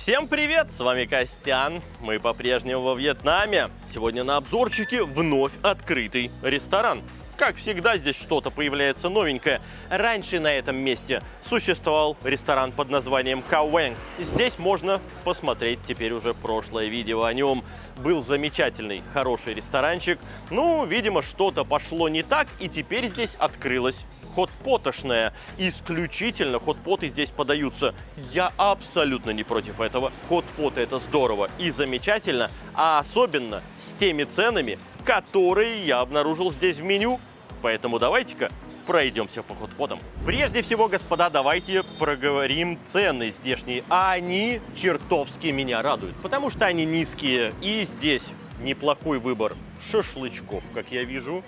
Всем привет, с вами Костян, мы по-прежнему во Вьетнаме. Сегодня на обзорчике вновь открытый ресторан. Как всегда, здесь что-то появляется новенькое. Раньше на этом месте существовал ресторан под названием Кауэнг. Здесь можно посмотреть теперь уже прошлое видео о нем. Был замечательный, хороший ресторанчик. Ну, видимо, что-то пошло не так, и теперь здесь открылась хотпотошная. Исключительно хотпоты здесь подаются. Я абсолютно не против этого. Хотпоты — это здорово и замечательно, а особенно с теми ценами, которые я обнаружил здесь в меню. Поэтому давайте-ка пройдемся по хотпотам. Прежде всего, господа, давайте проговорим цены здешние. Они чертовски меня радуют, потому что они низкие. И здесь неплохой выбор шашлычков, как я вижу.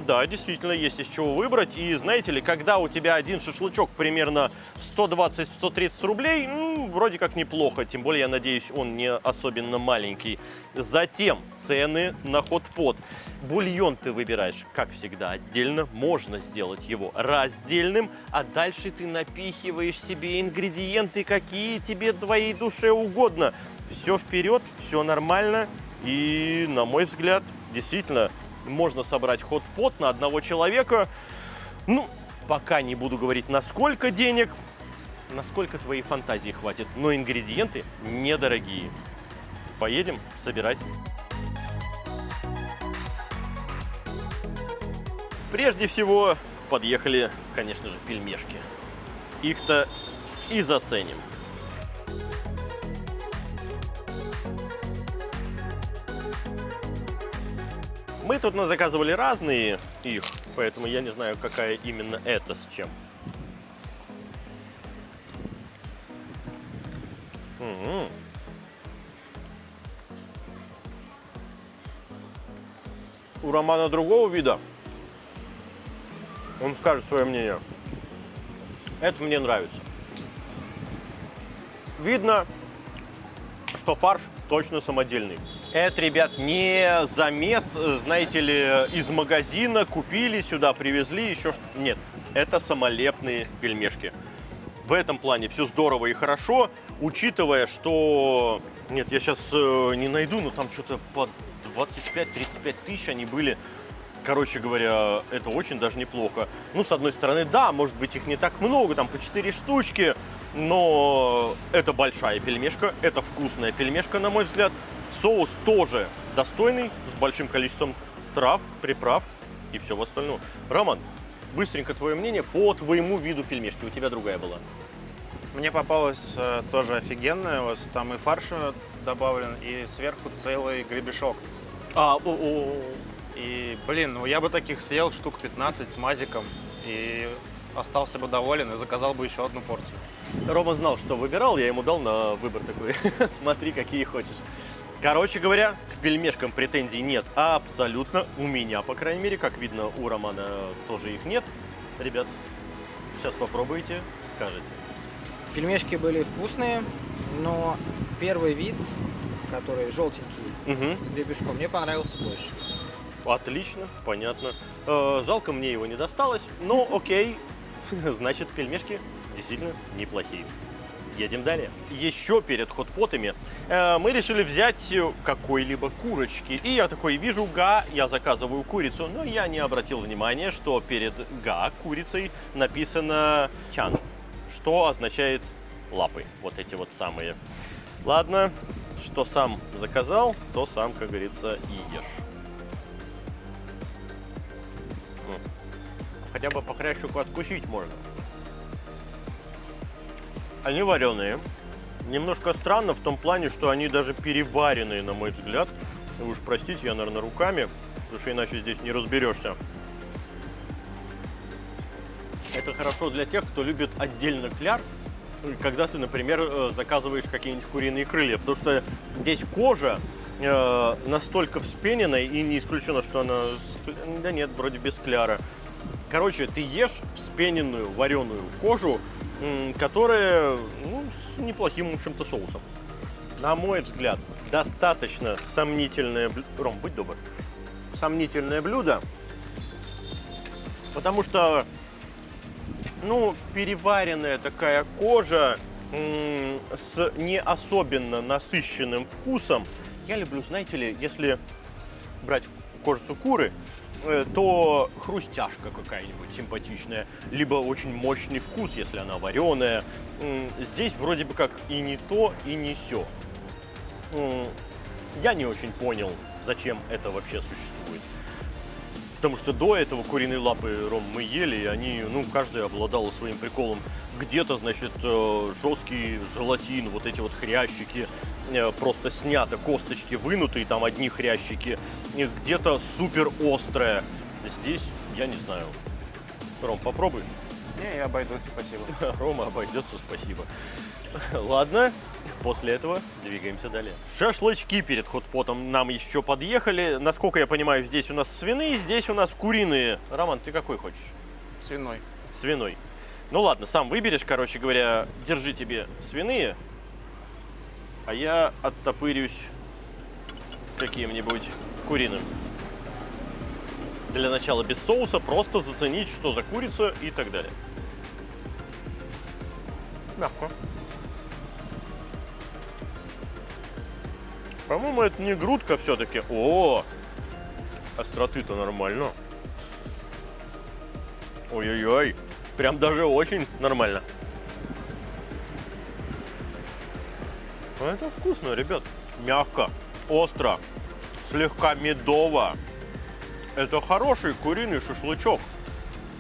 Да, действительно, есть из чего выбрать. И знаете ли, когда у тебя один шашлычок примерно 120-130 рублей, вроде как неплохо. Тем более, я надеюсь, он не особенно маленький. Затем цены на хотпот. Бульон ты выбираешь, как всегда, отдельно. Можно сделать его раздельным, а дальше ты напихиваешь себе ингредиенты, какие тебе твоей душе угодно. Все вперед, все нормально. И, на мой взгляд, действительно, можно собрать хотпот на одного человека. Ну, пока не буду говорить, на сколько денег, насколько твоей фантазии хватит. Но ингредиенты недорогие. Поедем собирать. Прежде всего, подъехали, конечно же, пельмешки. Их-то и заценим. Мы тут заказывали разные их, поэтому я не знаю, какая именно это с чем. У Романа другого вида. Он скажет свое мнение. Это мне нравится. Видно, что фарш точно самодельный. Это, ребят, не замес, знаете ли, из магазина купили, сюда привезли, еще что-то. Нет, это самолепные пельмешки. В этом плане все здорово и хорошо, учитывая, что... Нет, я сейчас не найду, но там что-то по 25-35 тысяч они были. Короче говоря, это очень даже неплохо. Ну, с одной стороны, да, может быть, их не так много, там по 4 штучки, но это большая пельмешка, это вкусная пельмешка, на мой взгляд. Соус тоже достойный, с большим количеством трав, приправ и всего остального. Роман, быстренько твое мнение по твоему виду пельмешки. У тебя другая была. Мне попалась тоже офигенная. Вот там и фарш добавлен, и сверху целый гребешок. И, блин, ну я бы таких съел штук 15 с мазиком и остался бы доволен и заказал бы еще одну порцию. Рома знал, что выбирал, я ему дал на выбор такой. Смотри, какие хочешь. Короче говоря, к пельмешкам претензий нет абсолютно. У меня, по крайней мере, как видно, у Романа тоже их нет. Ребят, сейчас попробуйте, скажете. Пельмешки были вкусные, но первый вид, который желтенький, гребешком, мне понравился больше. Отлично, понятно. Жалко, мне его не досталось, но окей. Значит, пельмешки действительно неплохие. Едем далее. Еще перед хотпотами мы решили взять какой-либо курочки. И я такой вижу я заказываю курицу, но я не обратил внимания, что перед курицей написано чан, что означает лапы, вот эти вот самые. Ладно, что сам заказал, то сам, как говорится, и ешь. Хотя бы по хрящику откусить можно. Они вареные. Немножко странно в том плане, что они даже переваренные, на мой взгляд. Вы уж простите, я, наверное, руками, потому что иначе здесь не разберешься. Это хорошо для тех, кто любит отдельно кляр, когда ты, например, заказываешь какие-нибудь куриные крылья. Потому что здесь кожа настолько вспененная, и не исключено, что она... Да нет, вроде без кляра. Короче, ты ешь вспененную вареную кожу, которая с неплохим, в общем-то, соусом. На мой взгляд, достаточно сомнительное блюдо. Ром, будь добр. Сомнительное блюдо, потому что, переваренная такая кожа, с не особенно насыщенным вкусом. Я люблю, знаете ли, если брать кожицу куры, то хрустяшка какая-нибудь симпатичная, либо очень мощный вкус, если она вареная. Здесь вроде бы как и не то, и не сё. Я не очень понял, зачем это вообще существует. Потому что до этого куриные лапы, Ром, мы ели, и они, каждая обладала своим приколом. Где-то, значит, жесткий желатин, вот эти вот хрящики, просто снято, косточки вынутые, там одни хрящики. Где-то супер острое. Здесь, я не знаю. Ром, попробуй. Не, я обойдусь, спасибо. Рома обойдется, спасибо. Ладно, после этого двигаемся далее. Шашлычки перед хот-потом нам еще подъехали. Насколько я понимаю, здесь у нас свиные, здесь у нас куриные. Роман, ты какой хочешь? Свиной. Свиной. Ну ладно, сам выберешь, короче говоря. Держи тебе свиные, а я оттопырюсь каким-нибудь куриным. Для начала без соуса, просто заценить, что за курица и так далее. Мягко. По-моему, это не грудка все-таки. О, остроты-то нормально. Ой-ой-ой, прям даже очень нормально. Ну, это вкусно, ребят. Мягко, остро, слегка медово. Это хороший куриный шашлычок.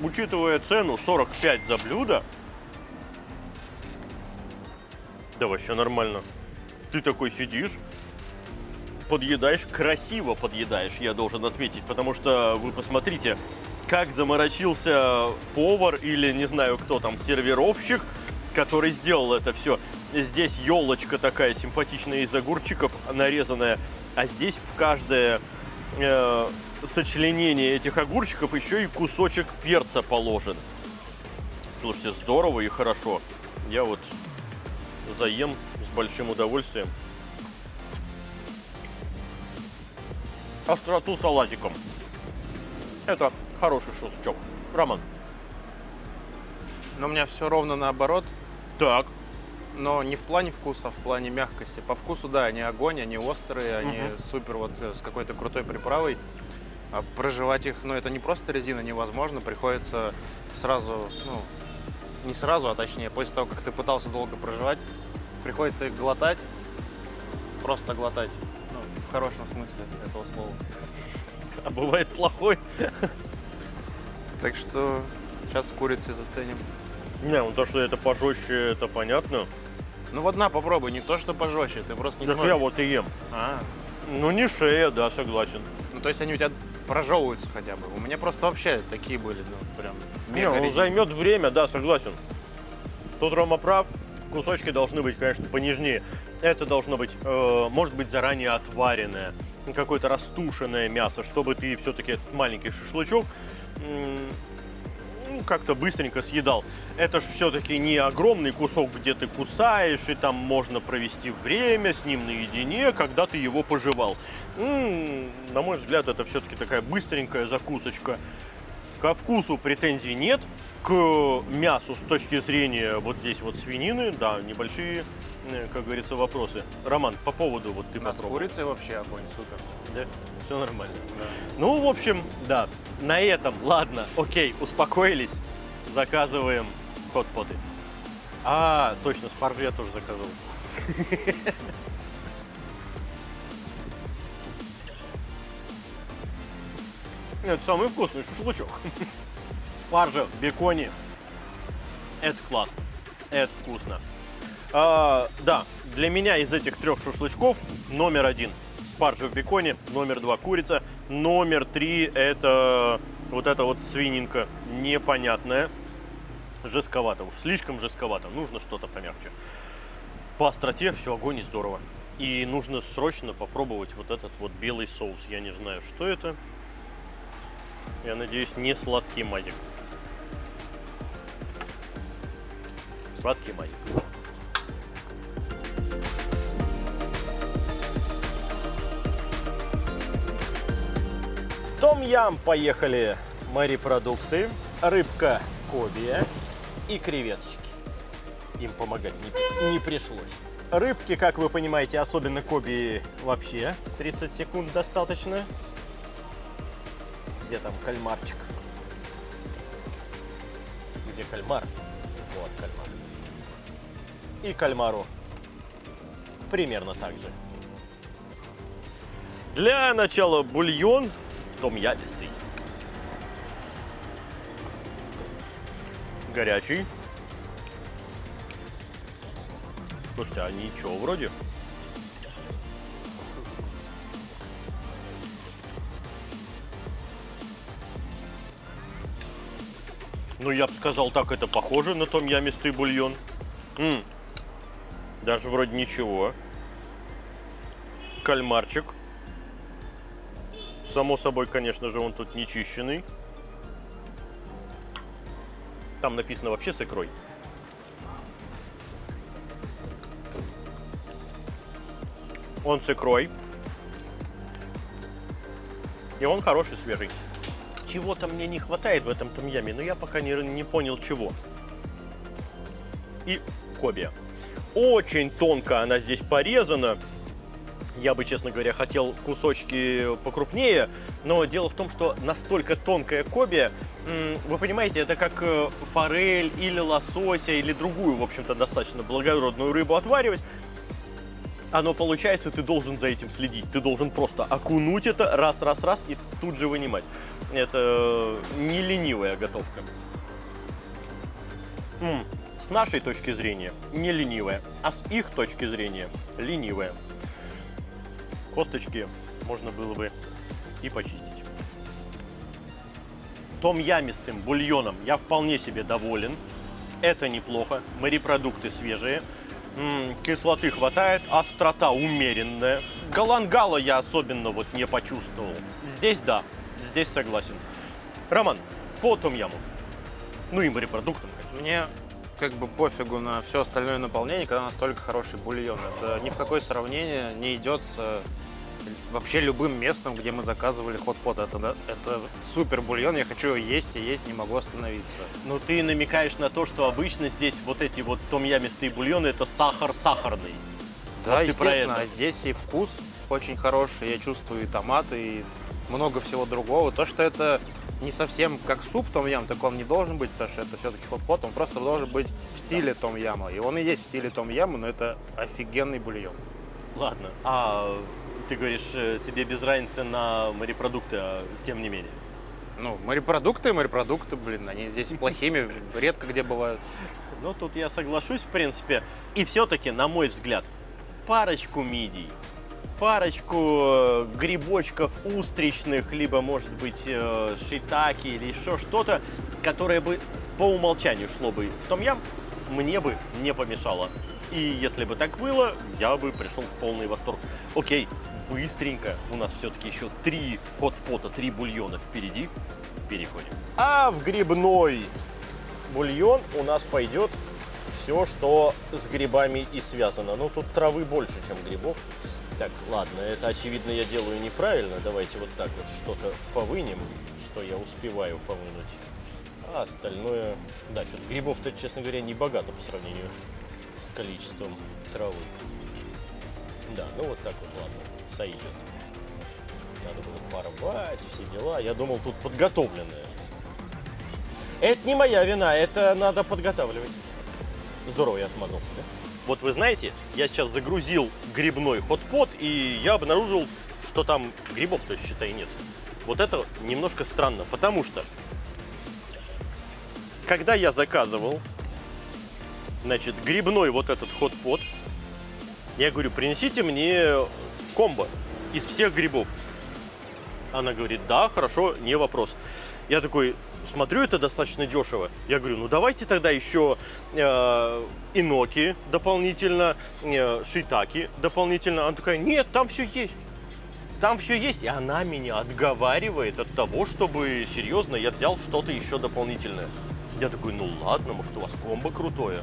Учитывая цену 45 за блюдо, да вообще нормально. Ты такой сидишь, подъедаешь, красиво подъедаешь, я должен отметить, потому что вы посмотрите, как заморочился повар или не знаю кто там, сервировщик, который сделал это все. Здесь елочка такая симпатичная из огурчиков нарезанная, а здесь в каждое сочленение этих огурчиков еще и кусочек перца положен. Слушайте, здорово и хорошо. Я вот заем с большим удовольствием. Остроту салатиком. Это хороший шашлычок. Роман. Но у меня все ровно наоборот. Так. Но не в плане вкуса, а в плане мягкости. По вкусу, да, они огонь, они острые, они супер вот с какой-то крутой приправой. А прожевать их, это не просто резина невозможно, приходится сразу, не сразу, а точнее, после того, как ты пытался долго прожевать, приходится их глотать, просто глотать, в хорошем смысле этого слова. А бывает плохой. Так что сейчас с курицей заценим. Не, то, что это пожестче, это понятно. Вот на, попробуй, не то, что пожестче, ты просто не Так сможешь. я вот и ем. Не шея, да, согласен. То есть они у тебя прожевываются хотя бы. У меня просто вообще такие были, прям мега резиновые. Займет время, да, согласен. Тут Рома прав, кусочки должны быть, конечно, понежнее. Это должно быть, может быть, заранее отваренное, какое-то растушенное мясо, чтобы ты все-таки этот маленький шашлычок как-то быстренько съедал. Это же все-таки не огромный кусок, где ты кусаешь, и там можно провести время с ним наедине, когда ты его пожевал. На мой взгляд, это все-таки такая быстренькая закусочка. Ко вкусу претензий нет. К мясу с точки зрения вот здесь вот свинины, да, небольшие, как говорится, вопросы. Роман, по поводу вот ты С попробовал. курицей вообще огонь, супер. Да? Все нормально. Да. Ну, в общем, да. На этом, ладно, окей, успокоились. Заказываем хот-поты. А, точно, спаржу я тоже заказывал. Это самый вкусный шашлычок. Спаржа в беконе. Это классно. Это вкусно. Да, для меня из этих трех шашлычков номер один спаржа в беконе, номер два курица, номер три это вот эта вот свининка непонятная. Жестковато, уж слишком жестковато, нужно что-то помягче. По остроте все огонь и здорово. И нужно срочно попробовать вот этот вот белый соус. Я не знаю, что это. Я надеюсь, не сладкий мазик. Сладкий мазик. Том-ям поехали морепродукты, рыбка кобия и креветочки. им помогать не пришлось. Рыбки, как вы понимаете, особенно коби, вообще 30 секунд достаточно. Где там кальмарчик? Где кальмар? Вот кальмар. И кальмару примерно так же. Для начала бульон том-ямистый. Горячий. Слушайте, а ничего вроде. Ну, я бы сказал так, это похоже на том-ямистый бульон. Даже вроде ничего. Кальмарчик. Само собой, конечно же, он тут не чищенный. Там написано вообще с икрой. Он с икрой. И он хороший, свежий. Чего-то мне не хватает в этом том-яме, но я пока не понял чего. И коби. Очень тонко она здесь порезана. Я бы, честно говоря, хотел кусочки покрупнее, но дело в том, что настолько тонкая коби, вы понимаете, это как форель или лосося, или другую, в общем-то, достаточно благородную рыбу отваривать. Оно получается, ты должен за этим следить. Ты должен просто окунуть это раз, и тут же вынимать. Это не ленивая готовка. С нашей точки зрения не ленивая, а с их точки зрения ленивая. Косточки можно было бы и почистить. Том-ямистым бульоном я вполне себе доволен. Это неплохо. Морепродукты свежие. Кислоты хватает, острота умеренная. Галангала я особенно вот не почувствовал. Здесь да, здесь согласен. Роман, по том-яму. Ну и морепродуктам, конечно. Мне как бы пофигу на все остальное наполнение, когда настолько хороший бульон. Это ни в какое сравнение не идет с вообще любым местом, где мы заказывали хот-pot. Это супер бульон, я хочу его есть и есть, не могу остановиться. Ну ты намекаешь на то, что обычно здесь вот эти вот том-ямистые бульоны это сахар сахарный. Да, вот естественно, а здесь и вкус очень хороший, я чувствую и томаты, и много всего другого. То, что это не совсем как суп том-ям, так он не должен быть, потому что это все-таки хот-pot, он просто должен быть в стиле том-яма. И он и есть в стиле том-яма, но это офигенный бульон. Ладно, а ты говоришь, тебе без разницы на морепродукты, а тем не менее. Ну, морепродукты, блин, они здесь плохими редко где бывают. Ну, тут я соглашусь, в принципе. И все-таки, на мой взгляд, парочку мидий, парочку грибочков устричных, либо, может быть, шиитаки или еще что-то, которое бы по умолчанию шло бы в том-ям, мне бы не помешало. И если бы так было, я бы пришел в полный восторг. Окей, быстренько. У нас все-таки еще 3 хот-пота, 3 бульона впереди. Переходим. А в грибной бульон у нас пойдет все, что с грибами и связано. Ну, тут травы больше, чем грибов. Так, ладно, это, очевидно, я делаю неправильно. Давайте вот так вот что-то повынем, что я успеваю повынуть. А остальное... Да, что-то грибов-то, честно говоря, не богато по сравнению с количеством травы. Да, ну вот так вот, ладно, сойдет. Надо было порвать, все дела. Я думал, тут подготовленное. Это не моя вина, это надо подготавливать. Здорово я отмазался, да? Вот вы знаете, я сейчас загрузил грибной хот-pot, и я обнаружил, что там грибов-то, считай, нет. Вот это немножко странно, потому что, когда я заказывал, значит, грибной вот этот хот-pot, я говорю, принесите мне комбо из всех грибов. Она говорит, да, хорошо, не вопрос. Я такой, смотрю, это достаточно дешево. Я говорю, ну давайте тогда еще иноки дополнительно, шиитаки дополнительно. Она такая, нет, там все есть. Там все есть. И она меня отговаривает от того, чтобы, серьезно, я взял что-то еще дополнительное. Я такой, ну ладно, может у вас комбо крутое.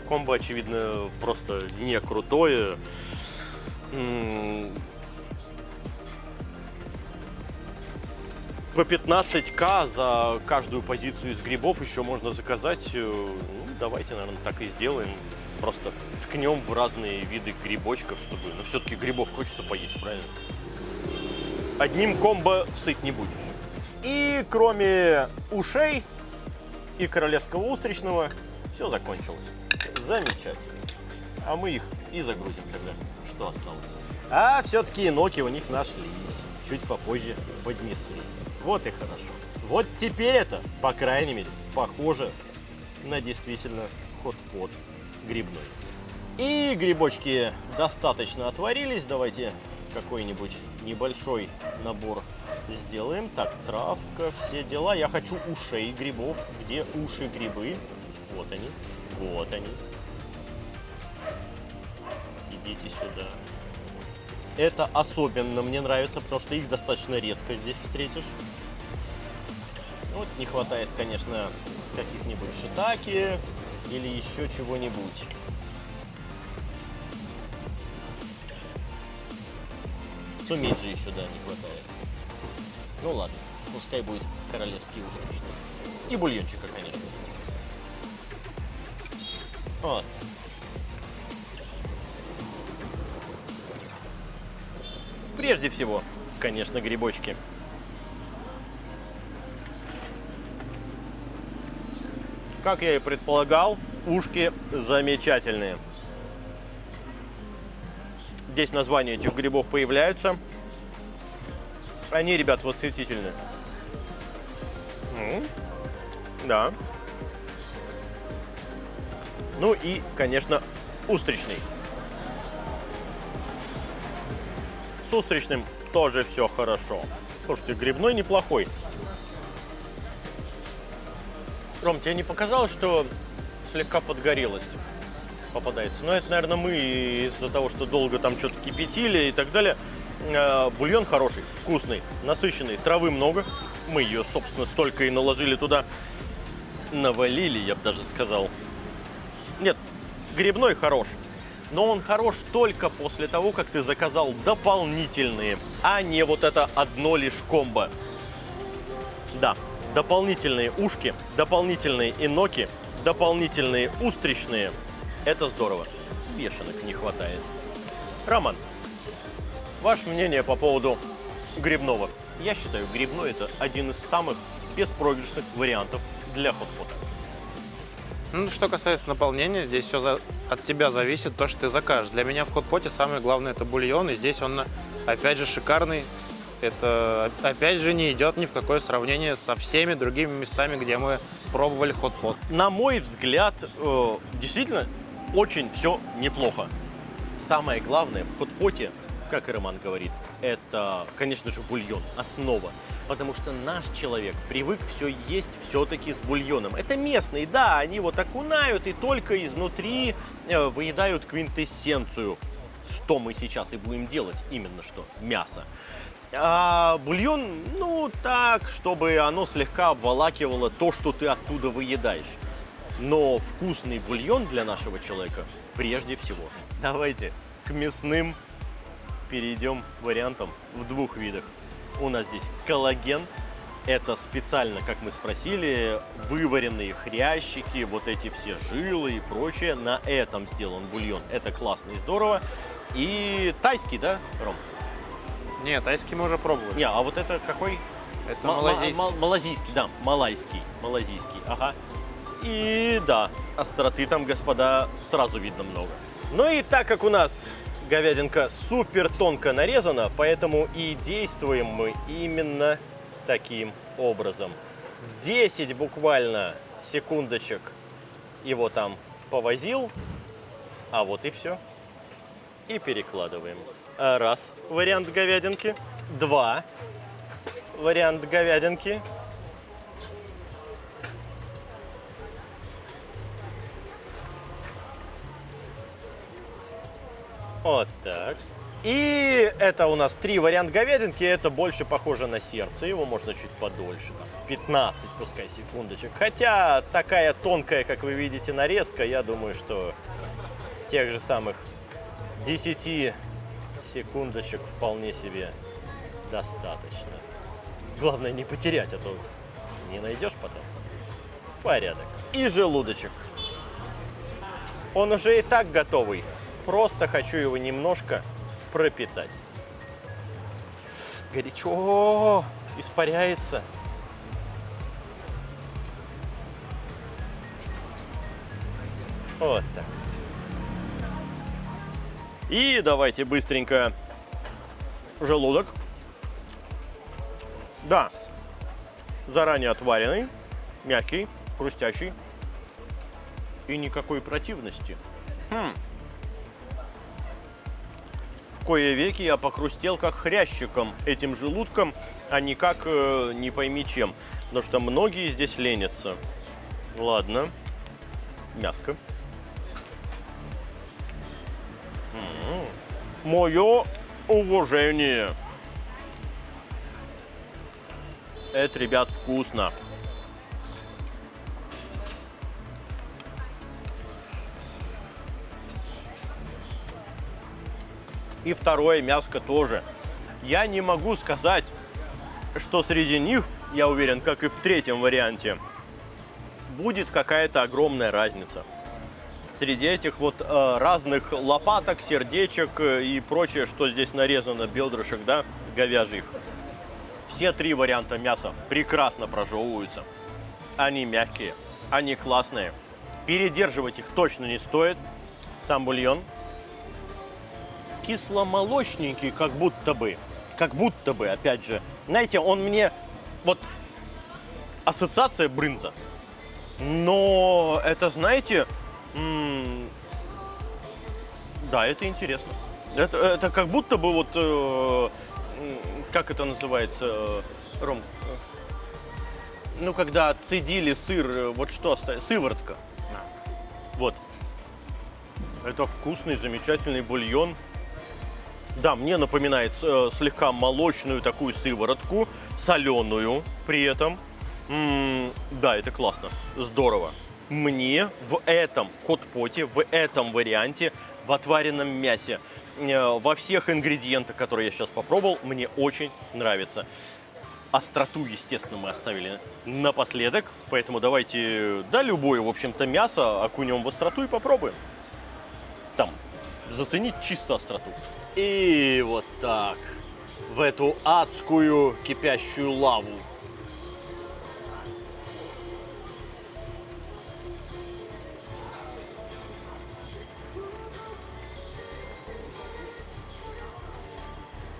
Комбо, очевидно, просто не крутое. По 15к за каждую позицию из грибов еще можно заказать давайте, наверное, так и сделаем. Просто ткнем в разные виды грибочков, чтобы... Ну, все-таки грибов хочется поесть, правильно? Одним комбо сыт не будешь. И кроме ушей и королевского устричного, все закончилось. Замечательно. А мы их и загрузим тогда, что осталось. А все-таки иноки у них нашлись. Чуть попозже поднесли. Вот и хорошо. Вот теперь это, по крайней мере, похоже на действительно хот-pot грибной. И грибочки достаточно отварились. Давайте какой-нибудь небольшой набор сделаем. Так, травка, все дела. Я хочу ушей грибов. Где уши грибы? Вот они. Вот они. Идите сюда. Это особенно мне нравится, потому что их достаточно редко здесь встретишь. Вот не хватает, конечно, каких-нибудь шитаки или еще чего-нибудь. Суметь же еще, да, не хватает. Ну ладно, пускай будет королевский устричный. И бульончика, конечно. Вот. Прежде всего, конечно, грибочки. Как я и предполагал, ушки замечательные. Здесь названия этих грибов появляются. Они, ребят, восхитительные. Да. Ну и, конечно, устричный. С устричным тоже все хорошо. Слушайте, грибной неплохой. Ром, тебе не показалось, что слегка подгорелость попадается? Но это, наверное, мы из-за того, что долго там что-то кипятили и так далее. Бульон хороший, вкусный, насыщенный, травы много. Мы ее, собственно, столько и наложили туда. Навалили, я бы даже сказал. Нет, грибной хорош. Но он хорош только после того, как ты заказал дополнительные, а не вот это одно лишь комбо. Да, дополнительные ушки, дополнительные иноки, дополнительные устричные. Это здорово. Бешеных не хватает. Роман, ваше мнение по поводу грибного? Я считаю, грибной это один из самых беспроигрышных вариантов для хот-пота. Ну, что касается наполнения, здесь все от тебя зависит, то, что ты закажешь. Для меня в хот-поте самое главное это бульон, и здесь он, опять же, шикарный. Это, опять же, не идет ни в какое сравнение со всеми другими местами, где мы пробовали хот-пот. На мой взгляд, действительно, очень все неплохо. Самое главное в хот-поте, как и Роман говорит, это, конечно же, бульон, основа. Потому что наш человек привык все есть все-таки с бульоном. Это местные, да, они вот окунают и только изнутри выедают квинтэссенцию, что мы сейчас и будем делать, именно что мясо. А бульон, ну так, чтобы оно слегка обволакивало то, что ты оттуда выедаешь. Но вкусный бульон для нашего человека прежде всего. Давайте к мясным перейдем вариантам в двух видах. У нас здесь коллаген. Это специально, как мы спросили, вываренные хрящики, вот эти все жилы и прочее. На этом сделан бульон. Это классно и здорово. И тайский, да, Ром? Нет, тайский мы уже пробовали. Не, а вот это какой? Это малазийский. Малазийский, да, малайский, ага. И да, остроты там, господа, сразу видно много. Ну и так как у нас говядинка супер тонко нарезана, поэтому и действуем мы именно таким образом. 10 буквально секундочек его там повозил, а вот и все. И перекладываем. Раз вариант говядинки, два вариант говядинки. Вот так. И это у нас 3 варианта говядинки. Это больше похоже на сердце. Его можно чуть подольше. Там, 15, пускай, секундочек. Хотя такая тонкая, как вы видите, нарезка, я думаю, что тех же самых 10 секундочек вполне себе достаточно. Главное не потерять, а то не найдешь потом. Порядок. И желудочек. Он уже и так готовый. Просто хочу его немножко пропитать. Горячо, испаряется. Вот так. И давайте быстренько желудок. Да, заранее отваренный, мягкий, хрустящий. И никакой противности. В кое веки я похрустел как хрящиком этим желудком, а не как не пойми чем. Потому что многие здесь ленятся. Ладно. Мяско. Мое уважение. Это, ребят, вкусно. И второе мяско тоже. Я не могу сказать, что среди них, я уверен, как и в третьем варианте, будет какая-то огромная разница. Среди этих вот разных лопаток, сердечек и прочее, что здесь нарезано, бедрышек, да, говяжьих. Все три варианта мяса прекрасно прожевываются. Они мягкие, они классные. Передерживать их точно не стоит. Сам бульон кисломолочненький, как будто бы, опять же. Знаете, он мне, вот, ассоциация брынза. Но это, знаете, да, это интересно. Это как будто бы вот, как это называется, Ром? Ну, когда отцедили сыр, вот что осталось, сыворотка. Вот. Это вкусный, замечательный бульон. Да, мне напоминает слегка молочную такую сыворотку, соленую при этом. Да, это классно, здорово. Мне в этом хот-поте, в этом варианте, в отваренном мясе, во всех ингредиентах, которые я сейчас попробовал, мне очень нравится. Остроту, естественно, мы оставили напоследок, поэтому давайте, да, любое, в общем-то, мясо окунем в остроту и попробуем. Там, заценить чисто остроту. И вот так, в эту адскую кипящую лаву.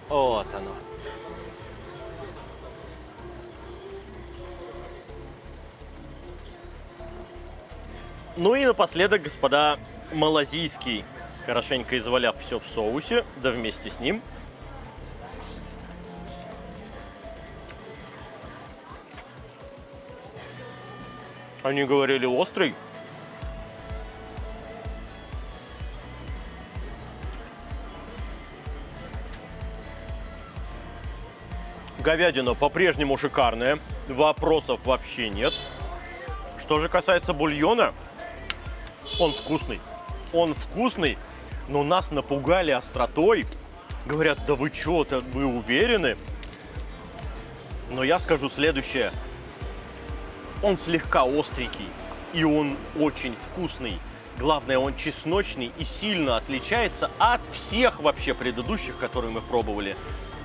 Вот оно. Ну и напоследок, господа, малазийский, хорошенько изваляв все в соусе, да вместе с ним. Они говорили острый. Говядина по-прежнему шикарная, вопросов вообще нет. Что же касается бульона, он вкусный, но нас напугали остротой. Говорят, да вы что-то, вы уверены? Но я скажу следующее. Он слегка остренький, и он очень вкусный. Главное, он чесночный и сильно отличается от всех вообще предыдущих, которые мы пробовали.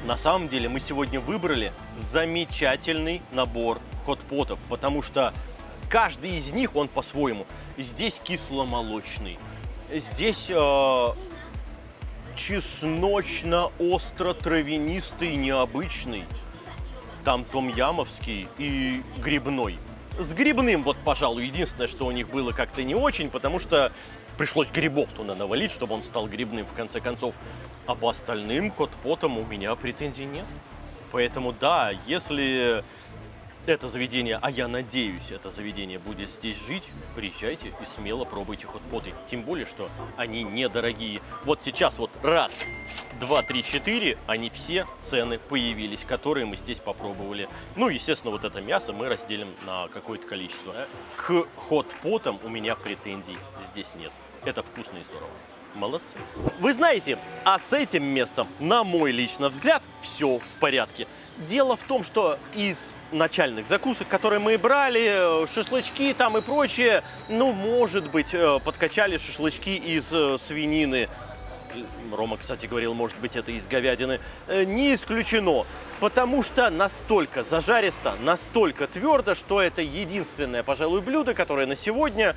На самом деле мы сегодня выбрали замечательный набор хот-потов, потому что каждый из них, он по-своему. Здесь кисломолочный, здесь чесночно-остро-травянистый, необычный, там том-ямовский и грибной. С грибным, вот, пожалуй, единственное, что у них было как-то не очень, потому что пришлось грибов туда навалить, чтобы он стал грибным в конце концов. А по остальным хот-потам у меня претензий нет. Поэтому да, если это заведение, а я надеюсь, это заведение будет здесь жить, приезжайте и смело пробуйте хот-поты. Тем более, что они недорогие. Вот сейчас вот раз, два, три, четыре, они все цены появились, которые мы здесь попробовали. Ну, естественно, вот это мясо мы разделим на какое-то количество. К хот-потам у меня претензий здесь нет. Это вкусно и здорово. Молодцы. Вы знаете, а с этим местом, на мой личный взгляд, все в порядке. Дело в том, что из начальных закусок, которые мы брали, шашлычки там и прочее, ну, может быть, подкачали шашлычки из свинины. Рома, кстати, говорил, может быть, это из говядины. Не исключено, потому что настолько зажаристо, настолько твердо, что это единственное, пожалуй, блюдо, которое на сегодня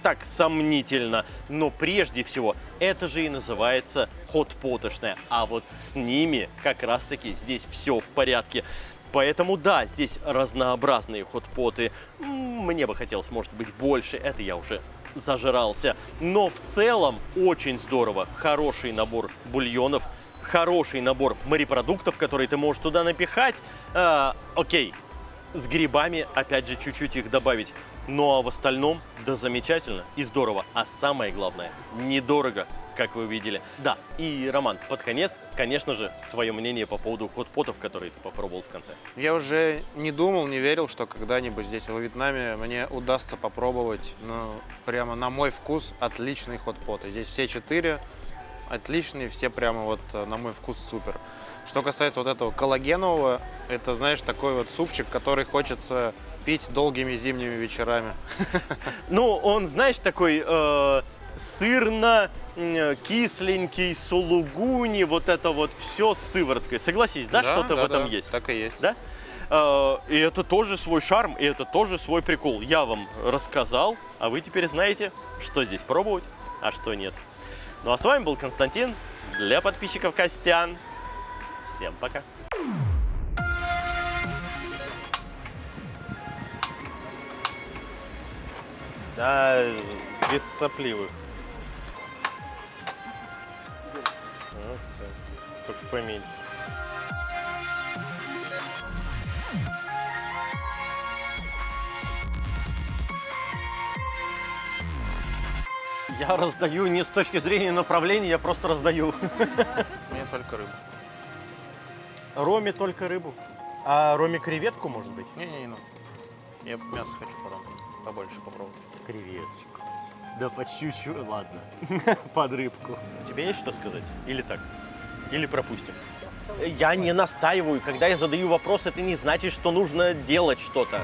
так сомнительно. Но прежде всего, это же и называется хот-потошное. А вот с ними как раз-таки здесь все в порядке. Поэтому да, здесь разнообразные хот-поты. Мне бы хотелось, может быть, больше. Это я уже зажрался. Но в целом очень здорово. Хороший набор бульонов, хороший набор морепродуктов, которые ты можешь туда напихать. Окей, с грибами, опять же, чуть-чуть их добавить. Ну а в остальном, да, замечательно и здорово. А самое главное, недорого, как вы видели. Да, и, Роман, под конец, конечно же, твое мнение по поводу хот-потов, которые ты попробовал в конце. Я уже не думал, не верил, что когда-нибудь здесь, во Вьетнаме, мне удастся попробовать, ну, прямо на мой вкус, отличные хот-поты. Здесь все 4 отличные, все прямо вот на мой вкус супер. Что касается вот этого коллагенового, это, знаешь, такой вот супчик, который хочется пить долгими зимними вечерами. Ну, он, знаешь, такой сырно-кисленький, сулугуни, вот это вот все с сывороткой. Согласись, да, что-то в этом есть? Так и есть. Да? И это тоже свой шарм, и это тоже свой прикол. Я вам рассказал, а вы теперь знаете, что здесь пробовать, а что нет. Ну а с вами был Константин, для подписчиков Костян. Всем пока. Да, без сопливых. Вот так. Только поменьше. Я раздаю не с точки зрения направления, я просто раздаю. Мне только рыба. Роме только рыбу. А Роме креветку, может быть? Не, ну. Я мясо хочу потом побольше попробовать. Креветочку. Да по чуть-чуть, ладно. Под рыбку. Тебе есть что сказать? Или так? Или пропустим? Я не настаиваю. Когда я задаю вопрос, это не значит, что нужно делать что-то.